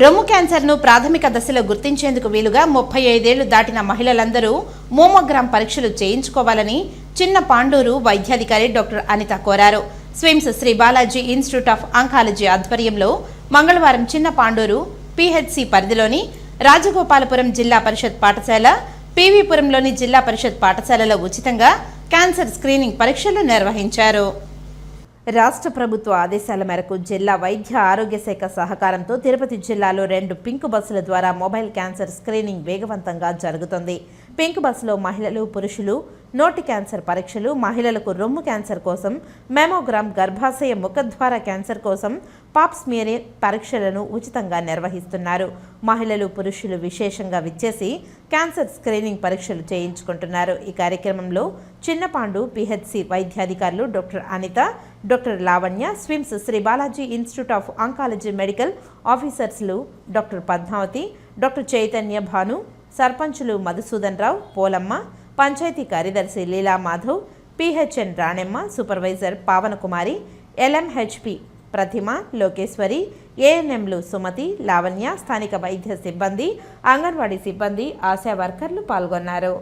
రొమ్ము క్యాన్సర్ను ప్రాథమిక దశలో గుర్తించేందుకు వీలుగా 35 ఏళ్లు దాటిన మహిళలందరూ మోమోగ్రామ్ పరీక్షలు చేయించుకోవాలని చిన్న పాండూరు వైద్యాధికారి డాక్టర్ అనిత కోరారు. SVIMS Sri Balaji institute of oncology ఆధ్వర్యంలో మంగళవారం చిన్న పాండూరు పిహెచ్సి పరిధిలోని రాజగోపాలపురం జిల్లా పరిషత్ పాఠశాల, పివిపురంలోని జిల్లా పరిషత్ పాఠశాలలో ఉచితంగా క్యాన్సర్ స్క్రీనింగ్ పరీక్షలు నిర్వహించారు. రాష్ట్ర ప్రభుత్వ ఆదేశాల మేరకు జిల్లా వైద్య ఆరోగ్య శాఖ సహకారంతో తిరుపతి జిల్లాలో 2 పింక్ బస్సుల ద్వారా మొబైల్ క్యాన్సర్ స్క్రీనింగ్ వేగవంతంగా జరుగుతుంది. పింక్ బస్సులో మహిళలు, పురుషులు నోటి క్యాన్సర్ పరీక్షలు, మహిళలకు రొమ్ము క్యాన్సర్ కోసం మెమోగ్రామ్, గర్భాశయ ముఖద్వార క్యాన్సర్ కోసం పాప్ స్మియర్ పరీక్షలను ఉచితంగా నిర్వహిస్తున్నారు. మహిళలు, పురుషులు విశేషంగా విచ్చేసి క్యాన్సర్ స్క్రీనింగ్ పరీక్షలు చేయించుకుంటున్నారు. ఈ కార్యక్రమంలో చిన్నపాండు పిహెచ్సి వైద్యాధికారులు doctor Anitha, doctor Lavanya, SVIMS Sri Balaji institute of oncology medical ఆఫీసర్స్లు డాక్టర్ పద్మావతి, డాక్టర్ చైతన్య భాను, సర్పంచులు మధుసూదన్ రావు, పోలమ్మ, పంచాయతీ కార్యదర్శి Leela Madhav, PHN Ranemma, supervisor Pavanakumari, LMHP Prathima, Lokeshwari, ఏఎన్ఎంలు సుమతి, లావణ్య, స్థానిక వైద్య సిబ్బంది, అంగన్వాడీ సిబ్బంది, ఆశా వర్కర్లు పాల్గొన్నారు.